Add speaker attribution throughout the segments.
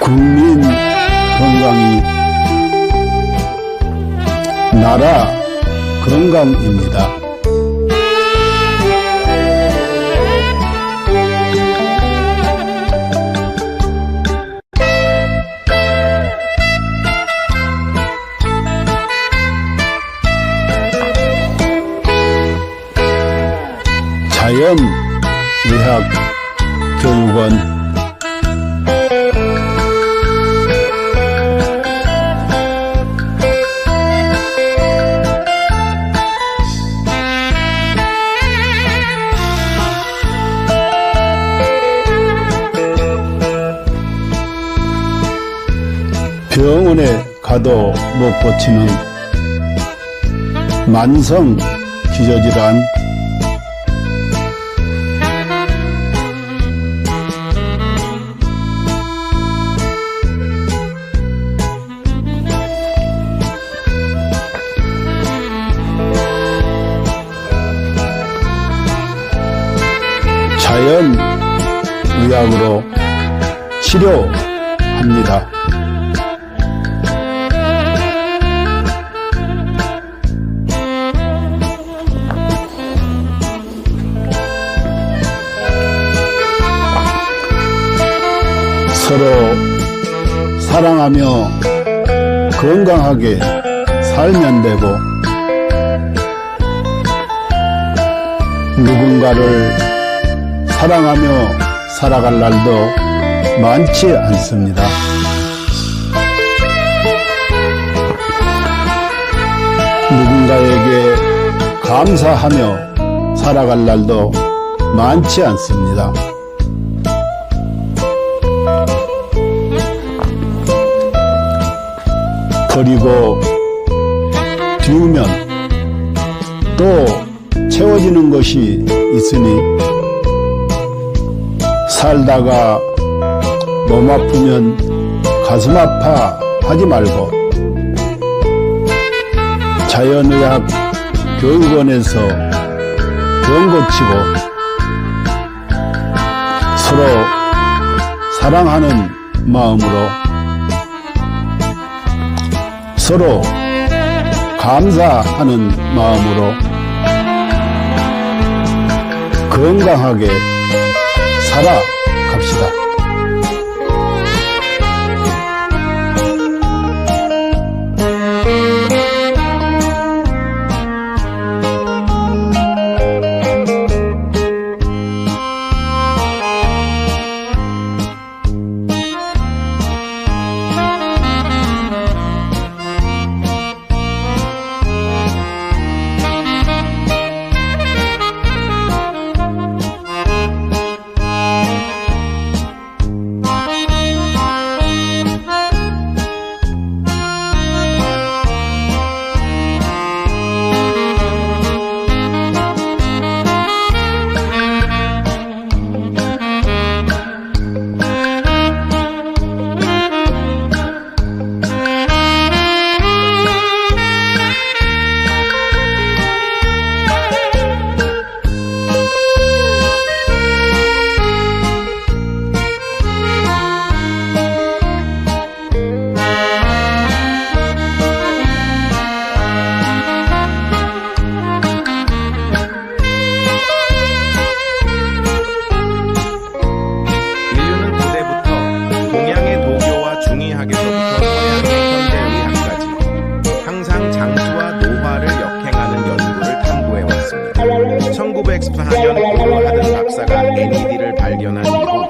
Speaker 1: 국민 건강이 나라 건강입니다. 자연의학교육원 병원에 가도 못 고치는 만성 기저질환, 자연의학으로 치료합니다. 서로 사랑하며 건강하게 살면 되고, 누군가를 사랑하며 살아갈 날도 많지 않습니다. 누군가에게 감사하며 살아갈 날도 많지 않습니다. 그리고 비우면 또 채워지는 것이 있으니, 살다가 몸 아프면 가슴 아파 하지 말고 자연의학 교육원에서 병 고치고 서로 사랑하는 마음으로 서로 감사하는 마음으로 건강하게 살아갑시다.
Speaker 2: 고려하던 박사가 NAD를 발견한 이후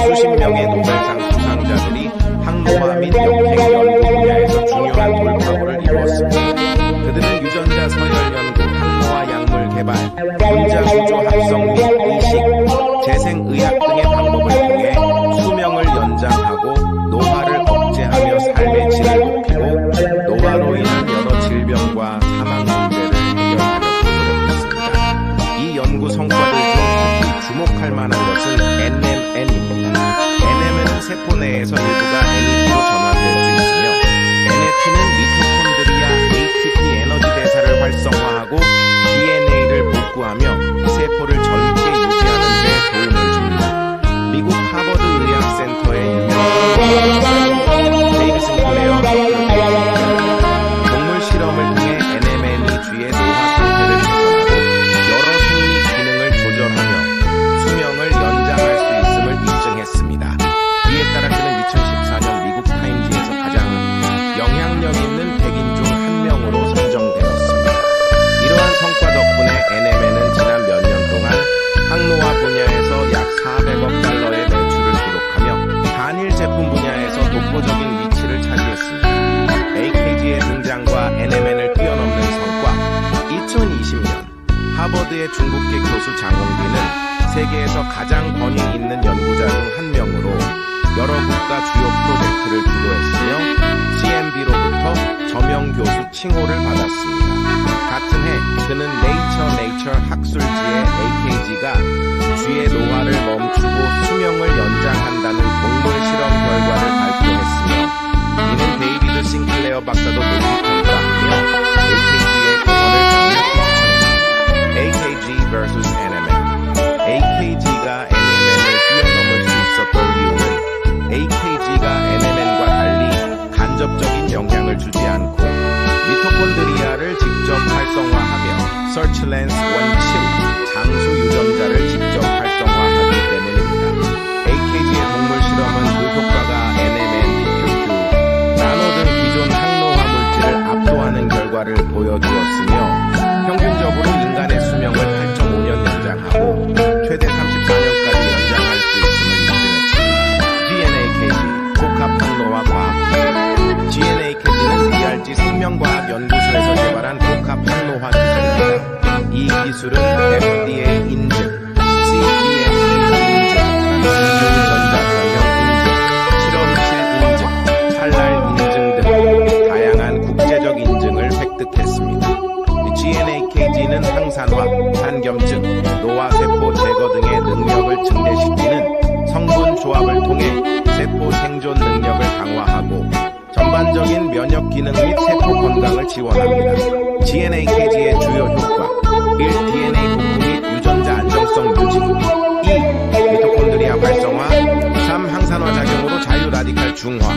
Speaker 2: 수십 명의 노벨상 수상자들이 항노화 및 역행 연구 분야에서 중요한 돌파구를 이루었습니다. 그들은 유전자 서열 연구, 항노화 약물 개발, 분자 구조 합성 및 이식, 재생의학 등의 방법을 통해 수명을 연장하고 노화를 억제하며 삶의 질을 높이고 노화로 인한 여러 질병과 사망 문제를 해결하려고 노력했습니다. 이 연구 성과들 중 특히 주목할 만한 것은 NMN입니다. NMN은 세포 내에서 일부가 NAD로 전환될 수 있으며 NAD는 미토콘드리아 ATP 에너지 대사를 활성화하고 DNA를 복구하며 세포를 젊게 유지하는 데 도움을 줍니다. 미국 하버드 의학센터의 유명한 중국계 교수 장홍빈은 세계에서 가장 권위 있는 연구자 중 한 명으로 여러 국가 주요 프로젝트를 주도했으며 CMB로부터 저명 교수 칭호를 받았습니다. 같은 해 그는 네이처 학술지의 AKG가 쥐의 노화를 멈추고 수명을 연장한다는 동물 실험 결과를 발표했으며 이는 데이비드 싱클레어 박사도 높이 평가하며 AKG의 공헌을 강력히 추천했습니다. AKG vs NMN. AKG가 NMN을 뛰어넘을 수 있었던 이유는 AKG가 NMN과 달리 간접적인 영향을 주지 않고 미토콘드리아를 직접 활성화하며 서치랜스 원칙, 장수 유전자를 직접 활성화하기 때문입니다. AKG의 동물 실험은 그 효과가 NMN, PQQ, 나노 등 기존 항노화 물질을 압도하는 결과를 보여주었으며 평균적으로 인간의 수명을 8.5년 연장하고 최대 34년까지 연장할 수 있음을 인증했습니다. GNAKG, 복합항노화 과학기. GNAKG는 DRG 생명과학연구소에서 개발한 복합항노화 기술입니다. 이 기술은 FDA 인증, CGMP 인증, 이중전자 변형 인증, 실험실 인증, 팔랄 인증 등 다양한 국제적 인증을 획득했습니다. GNAKG는 항산화, 한겸증, 노화세포 제거 등의 능력을 증대시키는 성분 조합을 통해 세포 생존 능력을 강화하고 전반적인 면역 기능 및 세포 건강을 지원합니다. GNAKG의 주요 효과 1. DNA 복구 및 유전자 안정성 유지 2. 미토콘드리아 활성화 3. 항산화 작용으로 자유 라디칼 중화 4.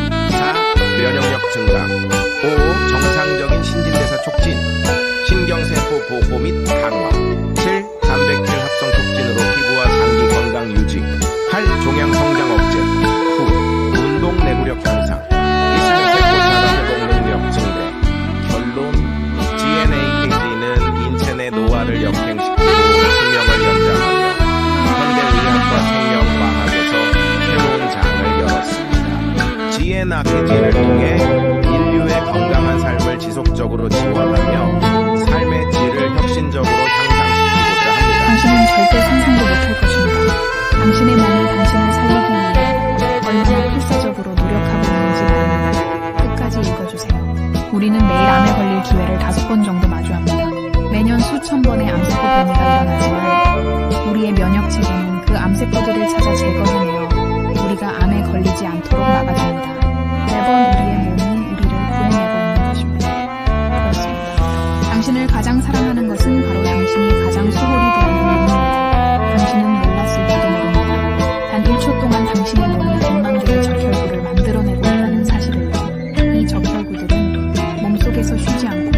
Speaker 2: 면역력 증가 5. 정상적인 신진대사 촉진 신경세포 보호 및 강화 7. 단백질 합성 촉진으로 피부와 장기 건강 유지 8. 종양 성장 억제 후. 운동 내구력 향상 이순 세포 자라 회복 능력 증대 결론 GNAKG는 인체 내 노화를 역행시키고 수명을 연장하며 현대의학과 생명과학에서 새로운 장을 열었습니다. GNAKG를 통해 인류의 건강한 삶을 지속적으로 지원하며 삶의 질을 혁신적으로 향상시키고자 합니다.
Speaker 3: 당신은 절대 상상도 못할 것입니다. 당신의 몸이 당신을 살리기 위해 얼마나 필사적으로 노력하고 있는지 말입니다. 끝까지 읽어주세요. 우리는 매일 암에 걸릴 기회를 5번 정도 마주합니다. 매년 수천 번의 암세포 변이가 일어나지만 우리의 면역 체계는 그 암세포들을 찾아 제거해내어 우리가 암에 걸리지 않도록 막아줍니다. 매번 우리의 몸이 우리를 구해내고 있는 것입니다. 그렇습니다. 당신을 가장 사랑하는 것은 바로 당신이 가장 소홀히 도와준 몸입니다. 당신은 몰랐을지도 모릅니다. 단 1초 동안 당신의 몸이 100만 개의 적혈구를 만들어내고 있다는 사실을요. 이 적혈구들은 몸속에서 쉬지 않고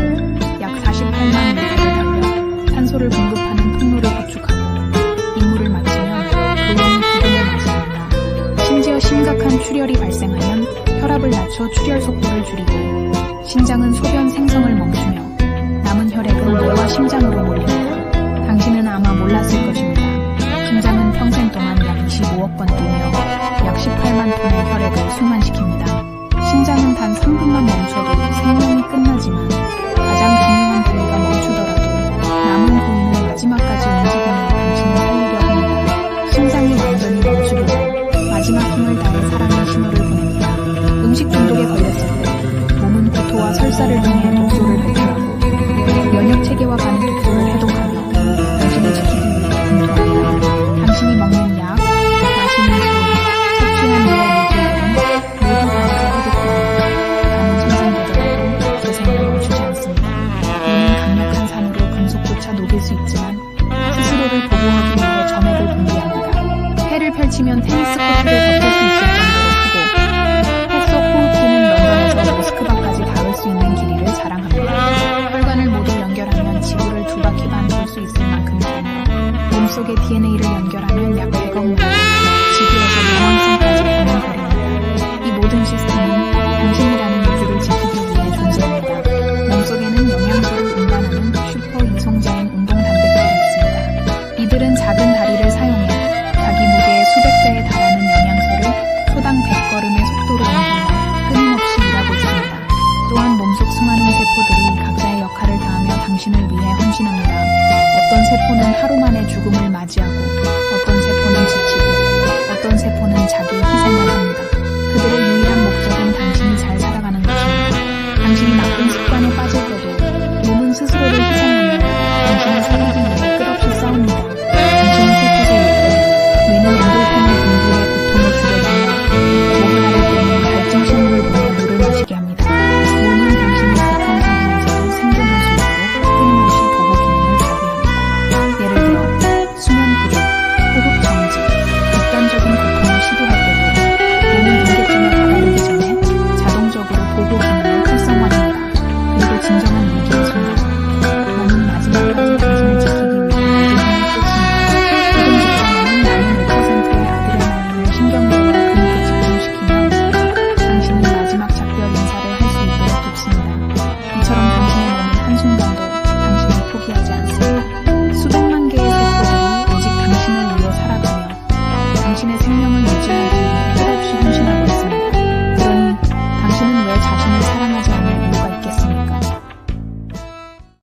Speaker 3: 약 48만 미터를 달려 산소를 공급하는 통로를 구축하고 임무를 마치면 조용히 기름을 마십니다. 심지어 심각한 출혈이 발생하면 혈압을 낮춰 출혈 속도를 줄이고 심장은 소변 생성을 멈추며 남은 혈액은 뇌와 심장으로 몰립니다. 당신은 아마 몰랐을 것입니다. 심장은 평생 동안 약 25억 번 뛰며 약 18만 톤의 혈액을 순환시킵니다. 심장은 단 3분만 멈춰도 생명이